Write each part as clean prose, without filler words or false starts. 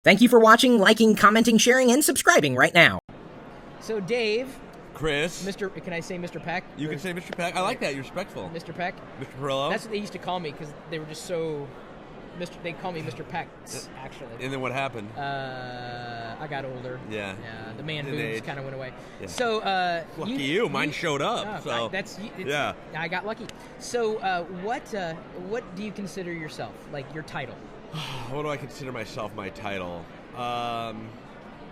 Thank you for watching, liking, commenting, sharing, and subscribing right now. So Dave, Chris, can I say Mr. Peck? You can say Mr. Peck. I like that. You're respectful. Mr. Peck. Mr. Perillo. That's what they used to call me because they were just so. They call me Mr. Peck, actually. And then what happened? I got older. Yeah. The man boobs kind of went away. Yeah. So lucky you. Mine showed up. Yeah. I got lucky. So what do you consider yourself? Like your title? What do I consider myself? My title.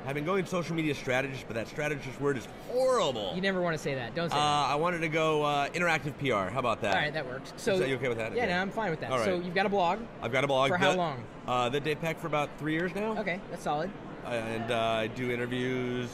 I've been going social media strategist, but that strategist word is horrible. You never want to say that. Don't say that. I wanted to go interactive PR. How about that? All right, that works. So, is that you okay with that? Yeah, okay. no, I'm fine with that. All right. So you've got a blog. I've got a blog. For how long? The Dave Peck for about 3 years now. Okay, that's solid. And I do interviews,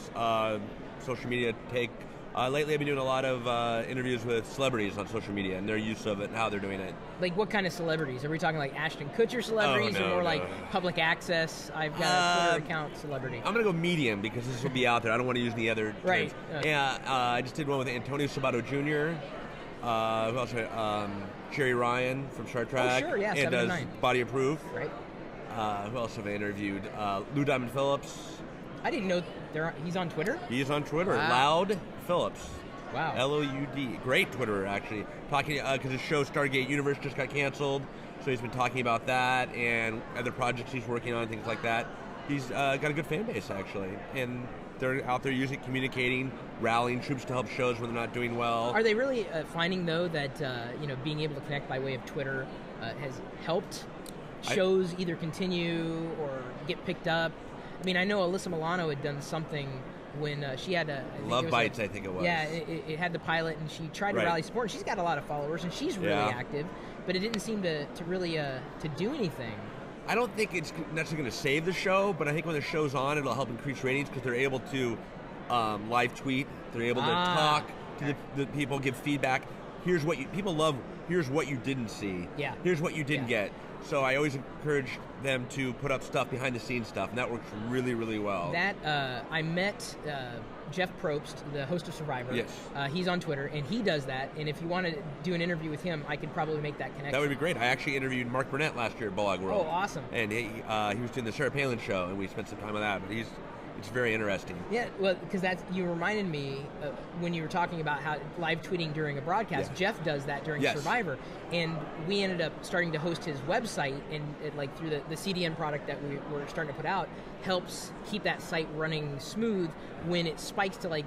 social media take. Lately, I've been doing a lot of interviews with celebrities on social media and their use of it and how they're doing it. Like what kind of celebrities? Are we talking like Ashton Kutcher celebrities or more like public access? I've got a Twitter account celebrity. I'm going to go medium because this will be out there. I don't want to use any other terms. Yeah, I just did one with Antonio Sabato Jr., who else? Jerry Ryan from Star Trek. Oh, sure, yeah, and does 7 Body of Proof. Right. Who else have I interviewed? Lou Diamond Phillips. I didn't know he's on Twitter? He's on Twitter. Wow. Loud Phillips. Wow. Loud. Great Twitterer, actually. Talking because his show Stargate Universe just got canceled, so he's been talking about that and other projects he's working on, things like that. He's got a good fan base, actually, and they're out there using, communicating, rallying troops to help shows when they're not doing well. Are they really finding, though, that being able to connect by way of Twitter has helped shows either continue or get picked up? I mean, I know Alyssa Milano had done something when she had Love Bites, I think it was. Yeah, it had the pilot, and she tried to rally support. And she's got a lot of followers, and she's really active, but it didn't seem to really to do anything. I don't think it's necessarily going to save the show, but I think when the show's on, it'll help increase ratings because they're able to live tweet. They're able to talk to the people, give feedback. Here's what people love. Here's what you didn't see. Yeah. Here's what you didn't get. So I always encourage them to put up stuff, behind-the-scenes stuff, and that works really, really well. That I met Jeff Probst, the host of Survivor. Yes. He's on Twitter, and he does that. And if you want to do an interview with him, I could probably make that connection. That would be great. I actually interviewed Mark Burnett last year at BlogWorld. Oh, awesome. And he was doing the Sarah Palin show, and we spent some time on that. But it's very interesting. Yeah, well, because you reminded me when you were talking about how live tweeting during a broadcast. Yeah. Jeff does that during Survivor, and we ended up starting to host his website, and like through the CDN product that we were starting to put out helps keep that site running smooth when it spikes to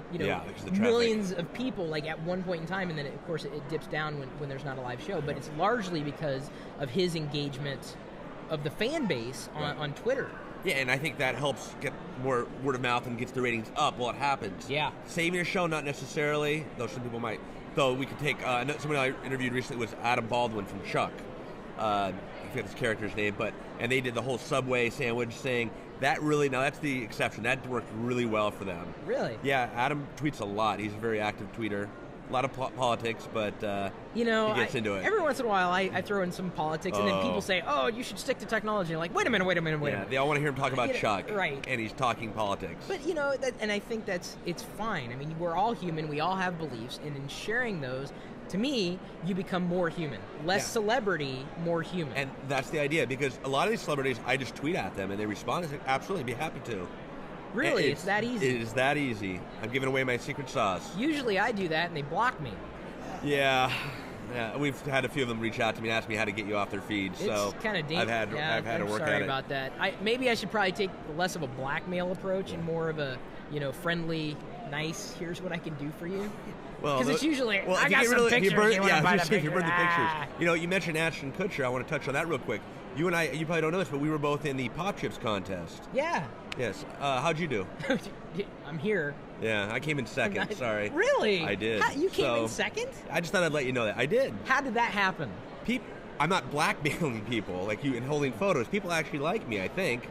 millions of people like at one point in time, and then of course it dips down when there's not a live show. But it's largely because of his engagement of the fan base on Twitter. Yeah, and I think that helps get more word of mouth and gets the ratings up while it happens. Yeah. Saving a show, not necessarily, though some people might. Though we could take, someone I interviewed recently was Adam Baldwin from Chuck. I forget his character's name, and they did the whole Subway sandwich thing. That really, now that's the exception. That worked really well for them. Really? Yeah, Adam tweets a lot. He's a very active tweeter. A lot of politics, but he gets into it. Every once in a while, I throw in some politics, and then people say, "Oh, you should stick to technology." And you're like, wait a minute. Yeah, they all want to hear him talk about Chuck, right? And he's talking politics. But and I think it's fine. I mean, we're all human. We all have beliefs, and in sharing those, to me, you become more human. Less celebrity, more human. And that's the idea, because a lot of these celebrities, I just tweet at them, and they respond. I say, absolutely, be happy to. Really? It's that easy? It is that easy. I'm giving away my secret sauce. Usually I do that, and they block me. Yeah. We've had a few of them reach out to me and ask me how to get you off their feed. It's kind of dangerous. I've had to work at it. Sorry about that. Maybe I should probably take less of a blackmail approach and more of a friendly, nice, here's what I can do for you. Because it's usually, I got some pictures. If you burn the pictures. You mentioned Ashton Kutcher. I want to touch on that real quick. You and I, you probably don't know this, but we were both in the Pop Chips contest. Yeah. Yes. How'd you do? I'm here. Yeah, I came in second. Sorry. Really? I did. You came in second? I just thought I'd let you know that. I did. How did that happen? I'm not blackmailing people like you and holding photos. People actually like me, I think.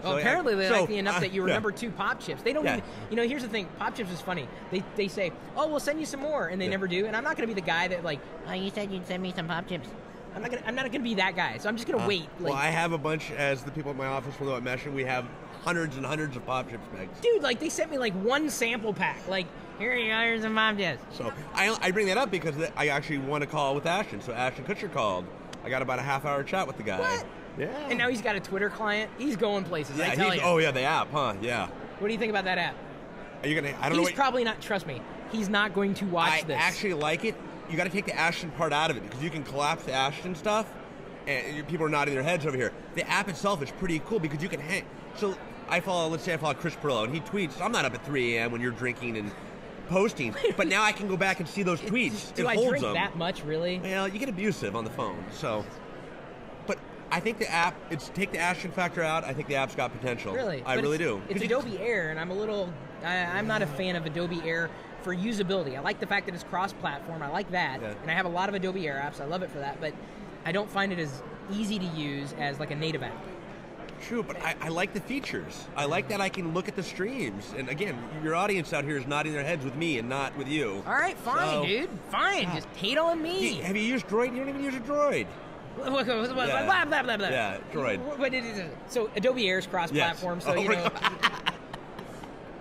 Well, apparently they like me enough that you remember 2 Pop Chips. They don't even, here's the thing, Pop Chips is funny. They say, oh, we'll send you some more, and they never do. And I'm not going to be the guy that oh, you said you'd send me some Pop Chips. I'm not gonna be that guy, so I'm just gonna wait. Well, I have a bunch, as the people at my office will know at Mesh, and we have hundreds and hundreds of Pop Chips bags. Dude, they sent me one sample pack. Here you go, here's some Pop Chips. So I bring that up because I actually won a call with Ashton. So Ashton Kutcher called. I got about a half-hour chat with the guy. What? Yeah. And now he's got a Twitter client. He's going places. Yeah, I tell you. Oh yeah, the app, huh? Yeah. What do you think about that app? Are you gonna? I don't know. He's probably not. Trust me, he's not going to watch this. I actually like it. You got to take the Ashton part out of it because you can collapse the Ashton stuff, and people are nodding their heads over here. The app itself is pretty cool because you can hang. So let's say I follow Chris Perillo, and he tweets. I'm not up at 3 a.m. when you're drinking and posting, but now I can go back and see those tweets. Do I drink that much, really? Well, you get abusive on the phone, so. But I think the app, take the Ashton factor out. I think the app's got potential. Really? I really do. It's Adobe Air, and I'm not a fan of Adobe Air for usability. I like the fact that it's cross-platform. I like that, and I have a lot of Adobe Air apps. I love it for that, but I don't find it as easy to use as like a native app. True, but I like the features. I like that I can look at the streams. And again, your audience out here is nodding their heads with me and not with you. All right, fine, dude. Fine. Just hate on me. Have you used Droid? You don't even use a Droid. Blah, blah, blah, blah. Yeah, Droid. So Adobe Air is cross-platform, yes. so you know.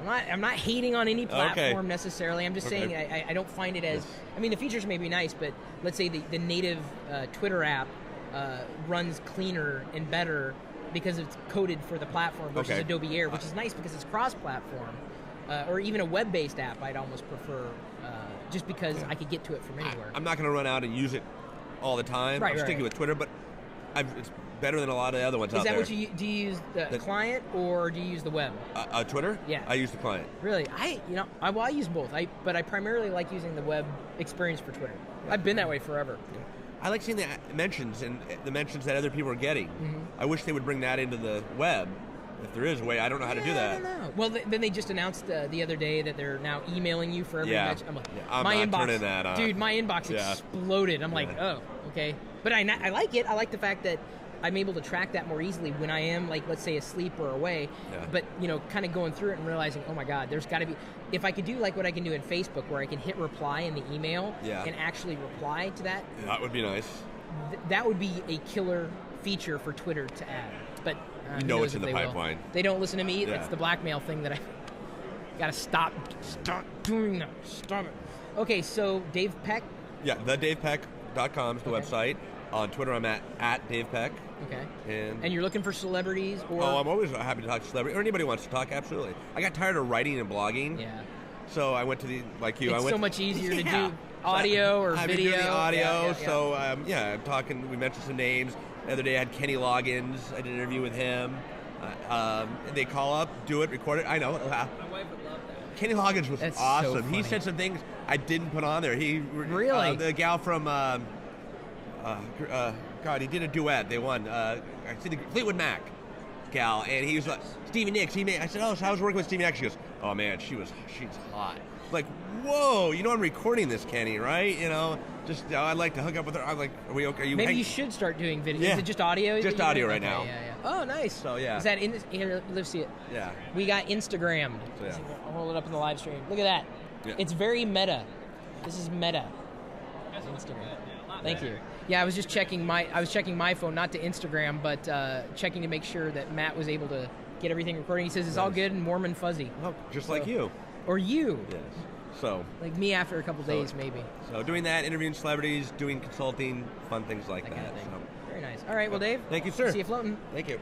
I'm not hating on any platform necessarily. I'm just saying I don't find it as. I mean, the features may be nice, but let's say the native Twitter app runs cleaner and better because it's coded for the platform versus Adobe Air, which is nice because it's cross-platform. Or even a web-based app, I'd almost prefer, just because I could get to it from anywhere. I'm not going to run out and use it all the time. I'm sticking with Twitter, but it's better than a lot of the other ones out there. Is that what do you use the client or do you use the web? Twitter? Yeah. I use the client. Really? I use both. But I primarily like using the web experience for Twitter. Yeah. I've been that way forever. Yeah. I like seeing the mentions and the mentions that other people are getting. Mm-hmm. I wish they would bring that into the web. If there is a way, I don't know how to do that. I don't know. Well, then they just announced the other day that they're now emailing you for every mention. I'm like, I'm my not inbox, turning that on. Dude, my inbox exploded. I'm like, oh, okay. But I like it. I like the fact that I'm able to track that more easily when I am, like, let's say, asleep or away. Yeah. But, kind of going through it and realizing, oh my God, there's got to be, if I could do like what I can do in Facebook where I can hit reply in the email and actually reply to that. That would be nice. That would be a killer feature for Twitter to add. But it's in the pipeline. They don't listen to me. Yeah. It's the blackmail thing that I got to stop doing that. Stop it. Okay, so Dave Peck? Yeah, thedavepeck.com is the website. On Twitter, I'm at Dave Peck. Okay. And you're looking for celebrities? Or? Oh, I'm always happy to talk to celebrities. Or anybody wants to talk, absolutely. I got tired of writing and blogging. Yeah. So I went to It's so much easier to do audio or video. I'm doing the audio, so I'm talking. We mentioned some names. The other day I had Kenny Loggins. I did an interview with him. They call up, do it, record it. I know. My wife would love that. Kenny Loggins was awesome. So funny. He said some things I didn't put on there. Really? The gal from he did a duet. They won. I see the Fleetwood Mac gal, and he was like Stevie Nicks. I said, "Oh, so I was working with Stevie Nicks." She goes, "Oh man, she's hot." Like, whoa, I'm recording this, Kenny, right? I'd like to hook up with her. I'm like, are we okay? Maybe you should start doing video. Yeah. Is it just audio? Just audio right now. Yeah. Oh, nice. So, yeah. Is that here, let's see it. Yeah. We got Instagrammed. So, yeah. I'll hold it up in the live stream. Look at that. Yeah. It's very meta. This is meta. Instagram. Thank you. Yeah, I was checking my phone, not to Instagram, but checking to make sure that Matt was able to get everything recording. He says it's all good and warm and fuzzy. Oh, just like you. Or you. Yes. So. Like me after a couple days, maybe. So doing that, interviewing celebrities, doing consulting, fun things like that. Kind of thing. Very nice. All right, well, Dave. Thank you, sir. See you floating. Thank you.